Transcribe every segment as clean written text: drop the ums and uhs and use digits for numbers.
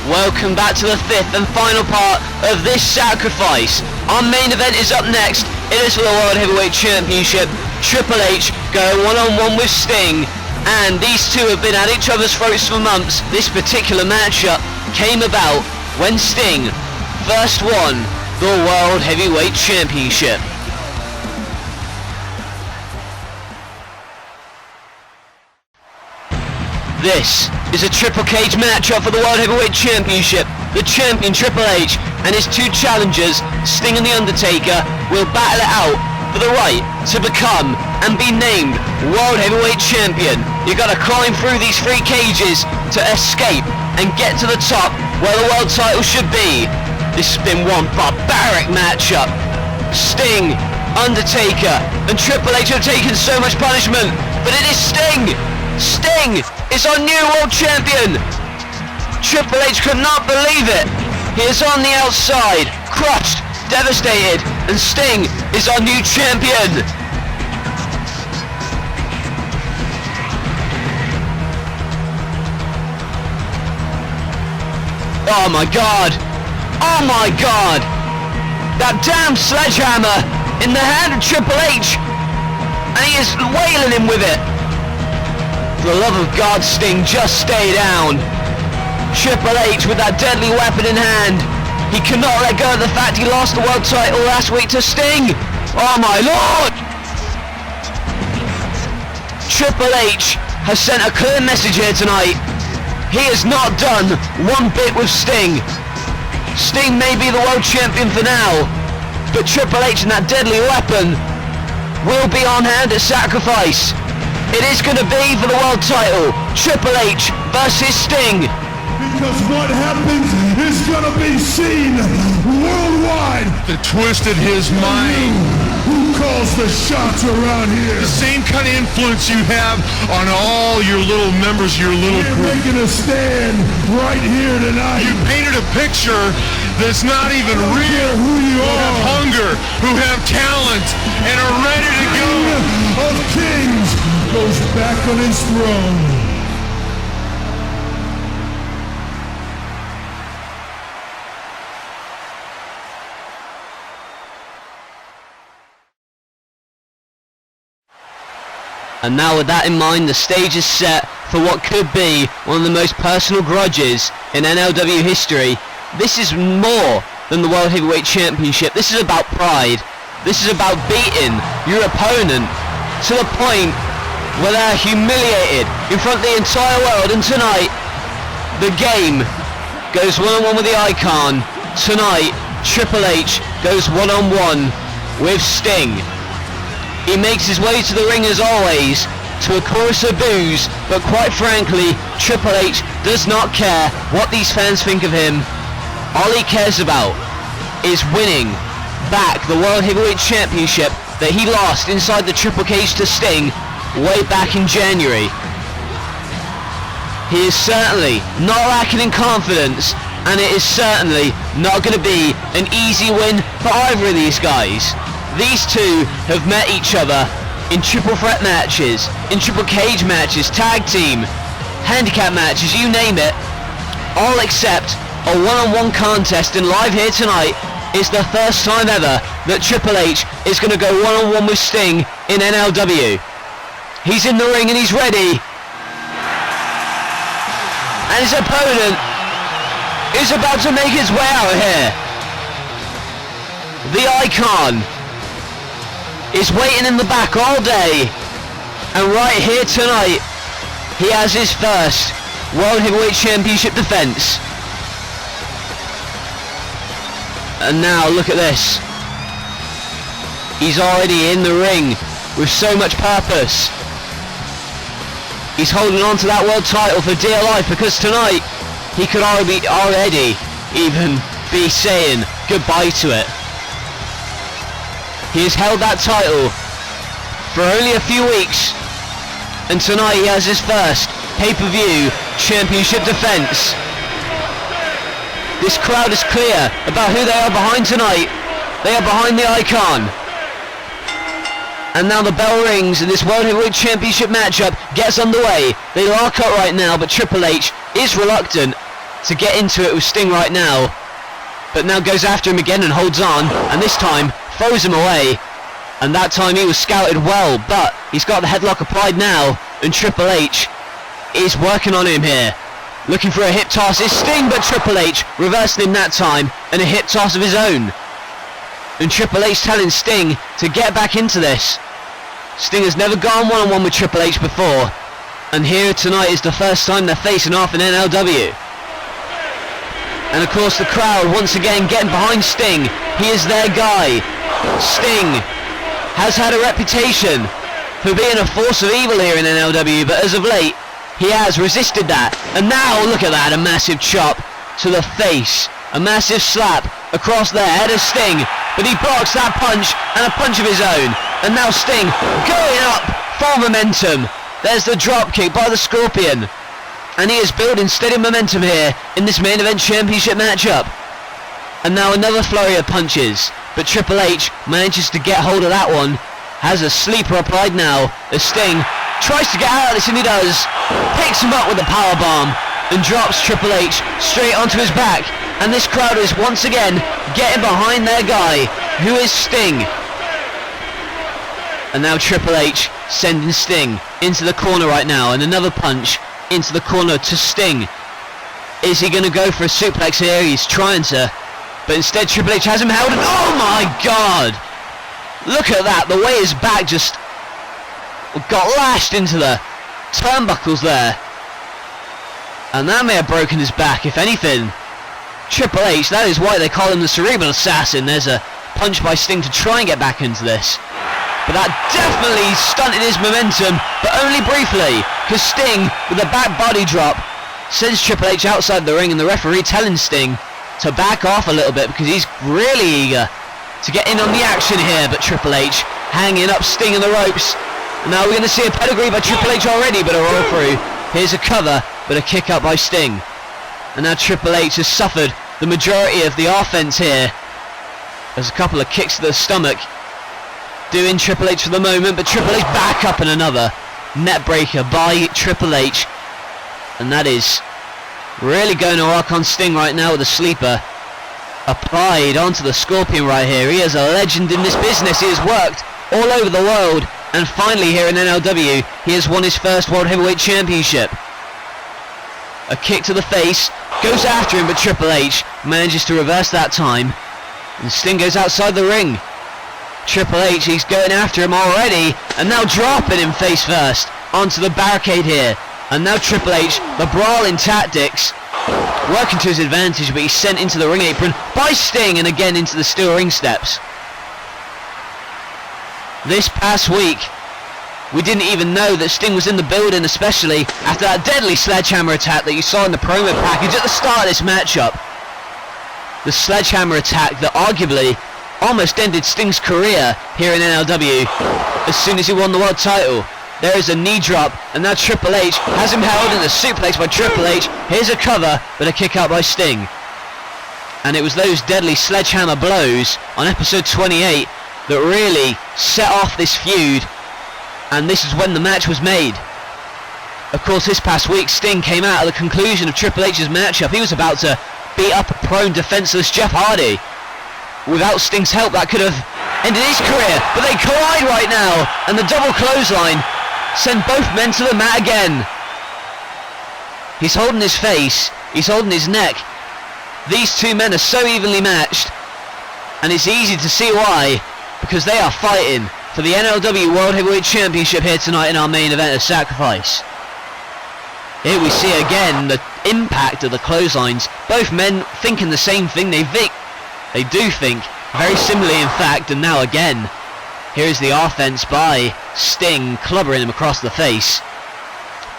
Welcome back to the fifth and final part of this sacrifice. Our main event is up next. It is for the World Heavyweight Championship. Triple H going one-on-one with Sting, and these two have been at each other's throats for months. This particular matchup came about when Sting first won the World Heavyweight Championship. This is a triple cage matchup for the World Heavyweight Championship. The champion Triple H and his two challengers, Sting and The Undertaker, will battle it out for the right to become and be named World Heavyweight Champion. You gotta climb through these three cages to escape and get to the top where the world title should be. This has been one barbaric matchup. Sting, Undertaker and Triple H have taken so much punishment, but it is Sting! Sting is our new world champion! Triple H could not believe it! He is on the outside, crushed, devastated, and Sting is our new champion! Oh my god! Oh my god! That damn sledgehammer in the hand of Triple H! And he is wailing him with it! For the love of God, Sting, just stay down. Triple H with that deadly weapon in hand. He cannot let go of the fact he lost the world title last week to Sting. Oh my lord! Triple H has sent a clear message here tonight. He is not done one bit with Sting. Sting may be the world champion for now, but Triple H and that deadly weapon will be on hand at Sacrifice. It is going to be for the world title, Triple H versus Sting. Because what happens is going to be seen worldwide. That twisted his mind. Who calls the shots around here? The same kind of influence you have on all your little members, your little group. You're making a stand right here tonight. You painted a picture that's not even real. Who you are. Who have hunger, who have talent, and are ready to go. King of Kings goes back on his throne. And now with that in mind, the stage is set for what could be one of the most personal grudges in NLW history. This is more than the World Heavyweight Championship. This is about pride. This is about beating your opponent to the point where they're humiliated in front of the entire world. And tonight, the game goes one-on-one with the Icon. Tonight, Triple H goes one-on-one with Sting. He makes his way to the ring as always, to a chorus of boos, but quite frankly, Triple H does not care what these fans think of him. All he cares about is winning back the World Heavyweight Championship that he lost inside the Triple Cage to Sting way back in January. He is certainly not lacking in confidence, and it is certainly not going to be an easy win for either of these guys. These two have met each other in triple threat matches, in triple cage matches, tag team, handicap matches, you name it, all except a one-on-one contest. And live here tonight is the first time ever that Triple H is going to go one-on-one with Sting in NLW. He's in the ring and he's ready. And his opponent is about to make his way out of here. The Icon is waiting in the back all day, and right here tonight he has his first World Heavyweight Championship defense. And now look at this, he's already in the ring with so much purpose. He's holding on to that world title for dear life, because tonight he could already even be saying goodbye to it. He has held that title for only a few weeks, and tonight he has his first pay-per-view championship defense. This crowd is clear about who they are behind tonight. They are behind the Icon. And now the bell rings and this World Heavyweight Championship matchup gets underway. They lock up right now, but Triple H is reluctant to get into it with Sting right now, but now goes after him again and holds on, and this time throws him away, and that time he was scouted well, but he's got the headlock applied now, and Triple H is working on him here. Looking for a hip toss is Sting, but Triple H reversing him that time, and a hip toss of his own. And Triple H telling Sting to get back into this. Sting has never gone one-on-one with Triple H before, and here tonight is the first time they're facing off in NLW. And of course the crowd once again getting behind Sting. He is their guy. Sting has had a reputation for being a force of evil here in NLW, but as of late he has resisted that. And now look at that, a massive chop to the face, a massive slap across the head of Sting, but he blocks that punch and a punch of his own. And now Sting going up for momentum. There's the drop kick by the Scorpion, and he is building steady momentum here in this main event championship matchup. And now another flurry of punches, but Triple H manages to get hold of that one. Has a sleeper applied now as Sting tries to get out of this, and he does. Picks him up with a powerbomb and drops Triple H straight onto his back. And this crowd is once again getting behind their guy, who is Sting. And now Triple H sending Sting into the corner right now, and another punch into the corner to Sting. Is he going to go for a suplex here? He's trying to, but instead Triple H has him held, and oh my god! Look at that, the way his back just got lashed into the turnbuckles there. And that may have broken his back, if anything. Triple H, that is why they call him the Cerebral Assassin. There's a punch by Sting to try and get back into this. But that definitely stunted his momentum, but only briefly, because Sting, with a back body drop, sends Triple H outside the ring, and the referee telling Sting to back off a little bit because he's really eager to get in on the action here. But Triple H hanging up Sting in the ropes. And now we're going to see a pedigree by Triple H already, but a roll through. Here's a cover, but a kick out by Sting. And now Triple H has suffered the majority of the offense here. There's a couple of kicks to the stomach doing Triple H for the moment, but Triple H back up, and another net breaker by Triple H. And that is really going to work on Sting right now with a sleeper applied onto the Scorpion right here. He is a legend in this business. He has worked all over the world, and finally here in NLW he has won his first World Heavyweight Championship. A kick to the face, goes after him, but Triple H manages to reverse that time, and Sting goes outside the ring. Triple H, he's going after him already, and now dropping him face first onto the barricade here. And now Triple H, the brawling tactics working to his advantage, but he's sent into the ring apron by Sting, and again into the steel ring steps. This past week we didn't even know that Sting was in the building, especially after that deadly sledgehammer attack that you saw in the promo package at the start of this matchup. The sledgehammer attack that arguably almost ended Sting's career here in NLW as soon as he won the world title. There is a knee drop, and now Triple H has him held in a suplex by Triple H. Here's a cover, but a kick out by Sting. And it was those deadly sledgehammer blows on episode 28 that really set off this feud, and this is when the match was made. Of course, this past week Sting came out at the conclusion of Triple H's matchup. He was about to beat up a prone, defenseless Jeff Hardy. Without Sting's help, that could have ended his career, but they collide right now, and the double clothesline send both men to the mat again. He's holding his face, he's holding his neck. These two men are so evenly matched, and it's easy to see why, because they are fighting for the NLW World Heavyweight Championship here tonight in our main event of Sacrifice. Here we see again the impact of the clotheslines. Both men thinking the same thing. They do think very similarly, in fact. And now again, here's the offense by Sting, clubbering him across the face.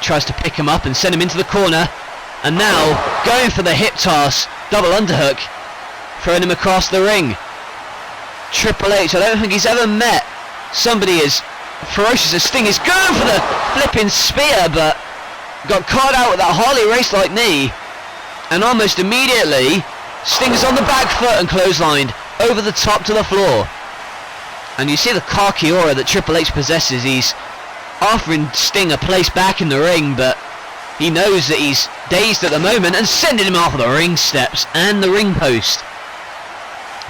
Tries to pick him up and send him into the corner. And now going for the hip toss, double underhook, throwing him across the ring. Triple H, I don't think he's ever met somebody as ferocious as Sting. He's going for the flipping spear, but got caught out with that Harley Race-like knee. And almost immediately Sting's on the back foot and clotheslined over the top to the floor. And you see the cocky aura that Triple H possesses. He's offering Sting a place back in the ring, but He knows that he's dazed at the moment and sending him off the ring steps and the ring post.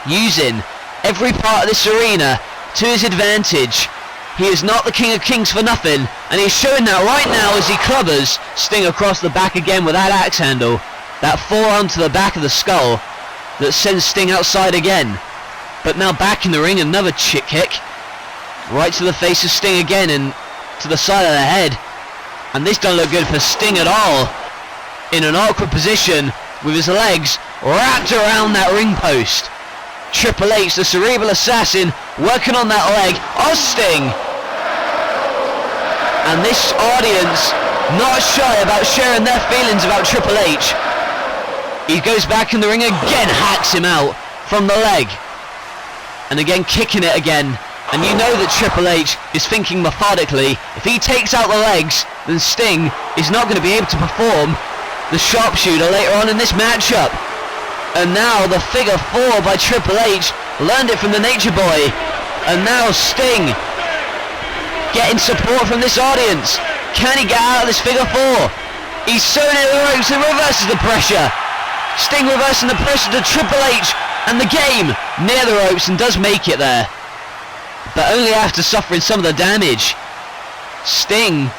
Using every part of this arena to his advantage. He is not the King of Kings for nothing, and he's showing that right now as he clubbers Sting across the back again with that axe handle. That forearm to the back of the skull that sends Sting outside again. But now back in the ring, another chick kick. Right to the face of Sting again and to the side of the head. And this don't look good for Sting at all. In an awkward position with his legs wrapped around that ring post. Triple H, the cerebral assassin, working on that leg of Sting. And this audience not shy about sharing their feelings about Triple H. He goes back in the ring again, hacks him out from the leg. And again kicking it again. And you know that Triple H is thinking methodically, if he takes out the legs, then Sting is not going to be able to perform the sharpshooter later on in this matchup. And now the figure 4 by Triple H, learned it from the Nature Boy. And now Sting getting support from this audience. Can he get out of this figure 4? He's so near the ropes and reverses the pressure. Sting reversing the pressure to Triple H, and the game near the ropes and does make it there. But only after suffering some of the damage. Sting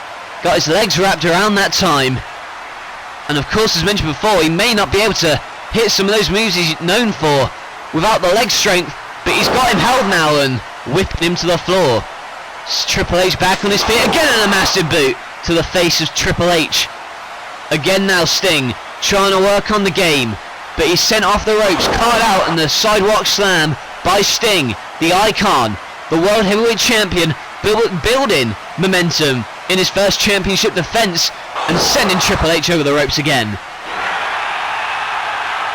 got his legs wrapped around that time. And of course, as mentioned before, he may not be able to hit some of those moves he's known for without the leg strength, but he's got him held now and whipping him to the floor. Triple H back on his feet again, and a massive boot to the face of Triple H. Again now Sting trying to work on the game, but he's sent off the ropes, caught out in the sidewalk slam by Sting, the icon, the World Heavyweight Champion, building momentum in his first championship defense and sending Triple H over the ropes again.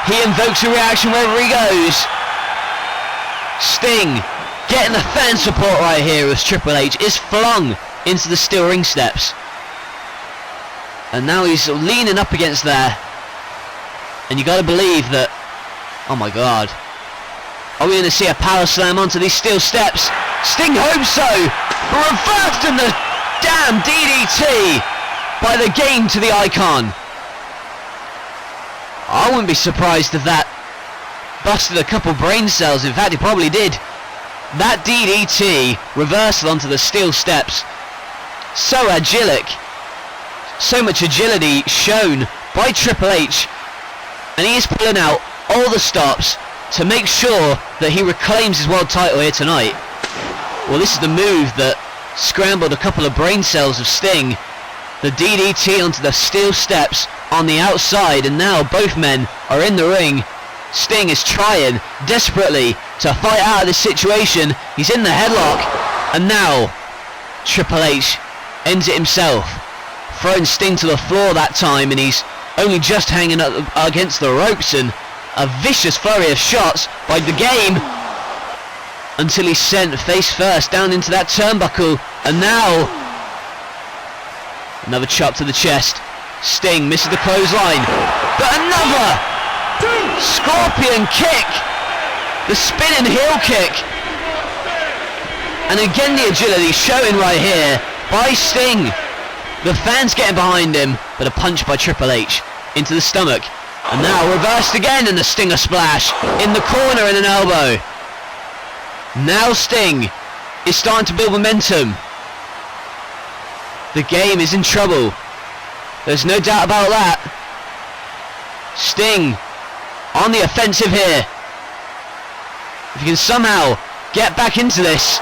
He invokes a reaction wherever he goes. Sting getting the fan support right here as Triple H is flung into the steel ring steps. And now he's leaning up against there. And you got to believe that, oh my god, are we going to see a power slam onto these steel steps? Sting hopes so. Reversed in the damn DDT by the game to the icon. I wouldn't be surprised if that busted a couple brain cells. In fact, it probably did. That DDT reversal onto the steel steps. So agilic. So much agility shown by Triple H. And he is pulling out all the stops to make sure that he reclaims his world title here tonight. Well, this is the move that scrambled a couple of brain cells of Sting. The DDT onto the steel steps on the outside, and now both men are in the ring. Sting is trying desperately to fight out of this situation. He's in the headlock, and now Triple H ends it himself, throwing Sting to the floor that time, and he's only just hanging up against the ropes, and a vicious flurry of shots by the game until he's sent face first down into that turnbuckle. And now another chop to the chest. Sting misses the clothesline, but another scorpion kick, the spinning heel kick, and again the agility showing right here by Sting. The fans getting behind him, but a punch by Triple H into the stomach. And now reversed again, and a Stinger splash in the corner and an elbow. Now Sting is starting to build momentum. The game is in trouble. There's no doubt about that. Sting on the offensive here. If you can somehow get back into this.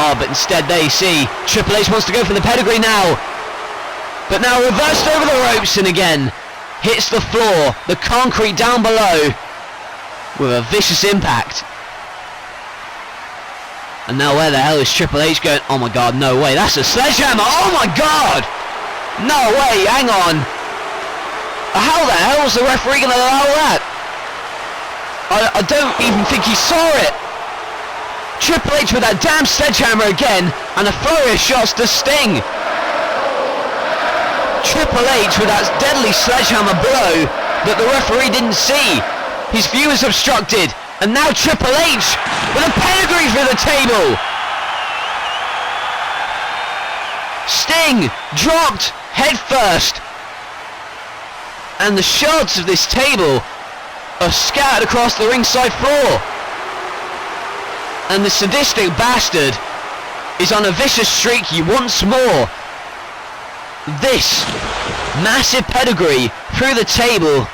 Oh, but instead there you see Triple H wants to go for the pedigree now. But now reversed over the ropes, and again hits the floor, the concrete down below, with a vicious impact. And now where the hell is Triple H going? Oh my god, no way, that's a sledgehammer. Oh my god, no way, hang on. How the hell is the referee going to allow that? I don't even think he saw it. Triple H with that damn sledgehammer again, and a flurry of shots to Sting. Triple H with that deadly sledgehammer blow that the referee didn't see. His view is obstructed, and now Triple H with a pedigree through the table. Sting dropped head first And the shards of this table are scattered across the ringside floor. And the sadistic bastard is on a vicious streak once more. This massive pedigree through the table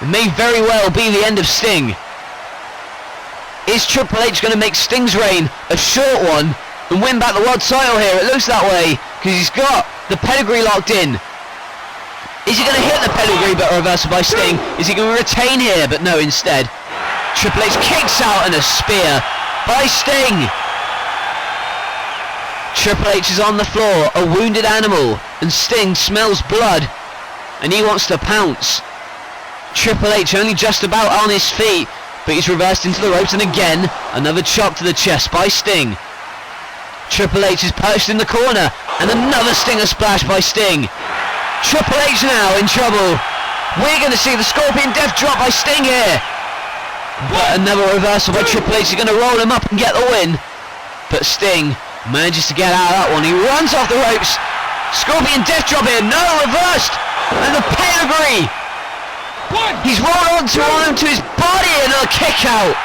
may very well be the end of Sting. Is Triple H going to make Sting's reign a short one and win back the world title here? It looks that way because he's got the pedigree locked in. Is he going to hit the pedigree but reversal by Sting? Is he going to retain here? But no, instead Triple H kicks out and a spear by Sting. Triple H is on the floor, a wounded animal, and Sting smells blood and he wants to pounce. Triple H only just about on his feet, but he's reversed into the ropes, and again another chop to the chest by Sting. Triple H is perched in the corner and another stinger splash by Sting. Triple H now in trouble. We're going to see the Scorpion Death Drop by Sting here. But another reversal by Triple H is going to roll him up and get the win. But Sting manages to get out of that one. He runs off the ropes. Scorpion Death Drop here. No, reversed. And the pedigree. He's rolled onto his body. Another kick out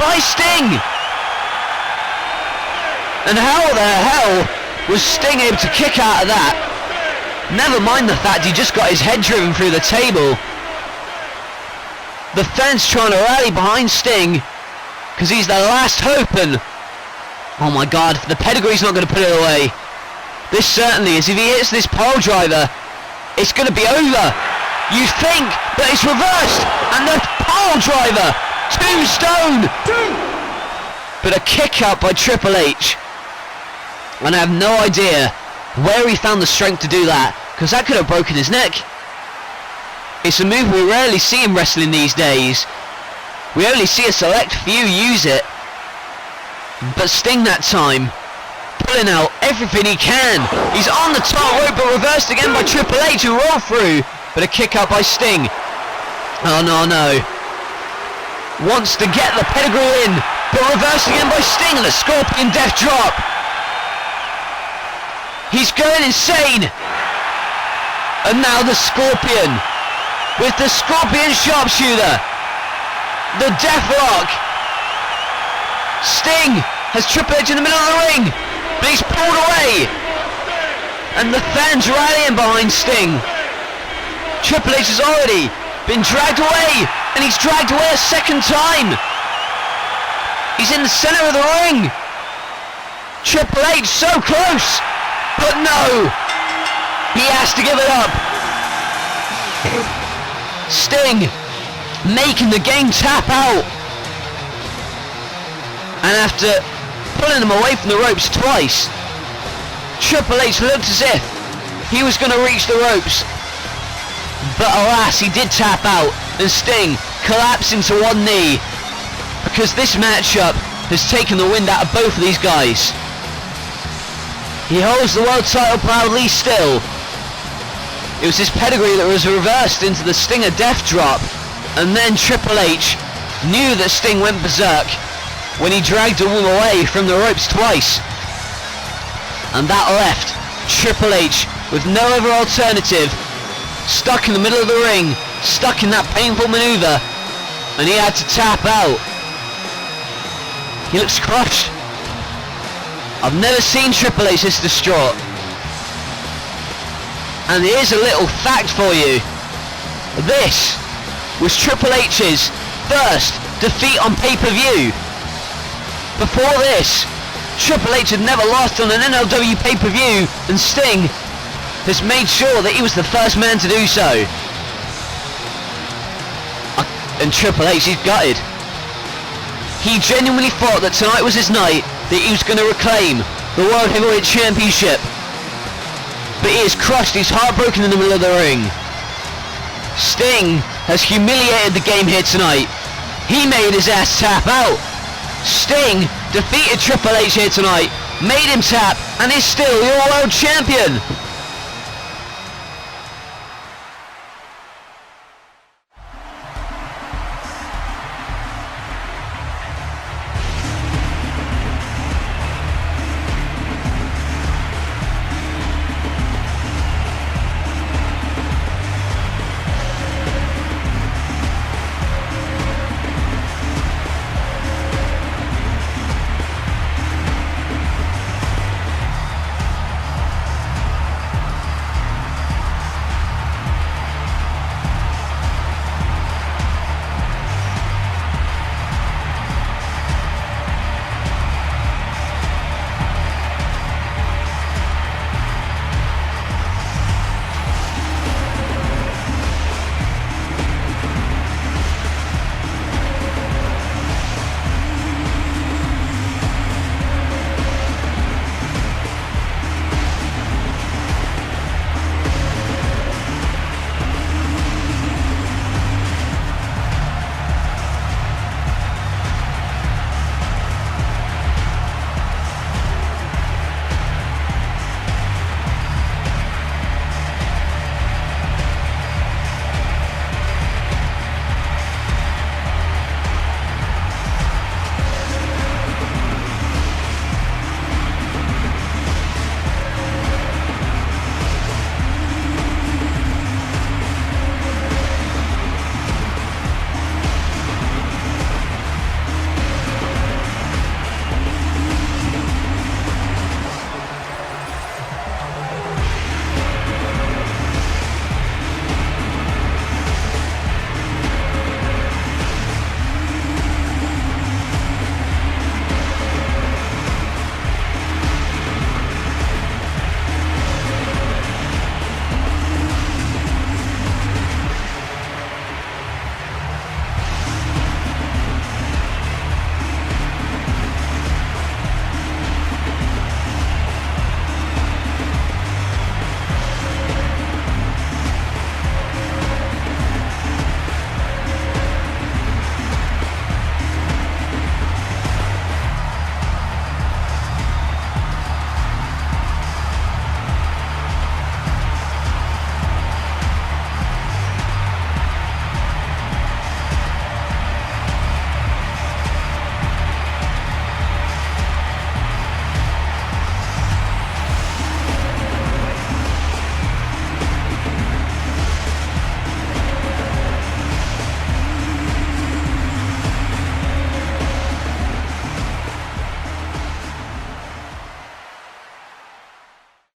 by Sting. And how the hell was Sting able to kick out of that? Never mind the fact he just got his head driven through the table. The fans trying to rally behind Sting because he's the last hope, and oh my god, the pedigree's not going to put it away. This certainly is. If he hits this pile driver, it's going to be over. You think, but it's reversed, and the pile driver, tombstone. But a kick out by Triple H, and I have no idea where he found the strength to do that, because that could have broken his neck. It's a move we rarely see in wrestling these days. We only see a select few use it. But Sting that time, pulling out everything he can. He's on the top rope, but reversed again by Triple H, who roll through. But a kick out by Sting. Oh no, no. Wants to get the pedigree in, but reversed again by Sting, and the Scorpion Death Drop. He's going insane. And now the Scorpion, with the Scorpion Sharpshooter, the Deathlock. Sting has Triple H in the middle of the ring, but he's pulled away, and the fans rallying behind Sting. Triple H has already been dragged away, and he's dragged away a second time. He's in the center of the ring. Triple H so close, but no, he has to give it up. Sting making the game tap out, and after pulling him away from the ropes twice, Triple H looked as if he was going to reach the ropes, but alas, he did tap out, and Sting collapsed into one knee, because this matchup has taken the wind out of both of these guys. He holds the world title proudly still. It was his pedigree that was reversed into the Stinger Death Drop, and then Triple H knew that Sting went berserk when he dragged him away from the ropes twice, and that left Triple H with no other alternative, stuck in the middle of the ring, stuck in that painful maneuver, and he had to tap out. He looks crushed. I've never seen Triple H this distraught. And here's a little fact for you. This was Triple H's first defeat on pay-per-view. Before this, Triple H had never lost on an NLW pay-per-view, and Sting has made sure that he was the first man to do so. And Triple H is gutted. He genuinely thought that tonight was his night, that he was going to reclaim the World Heavyweight Championship. But he is crushed, he's heartbroken in the middle of the ring. Sting has humiliated the game here tonight. He made his ass tap out. Sting defeated Triple H here tonight, made him tap, and is still your world champion.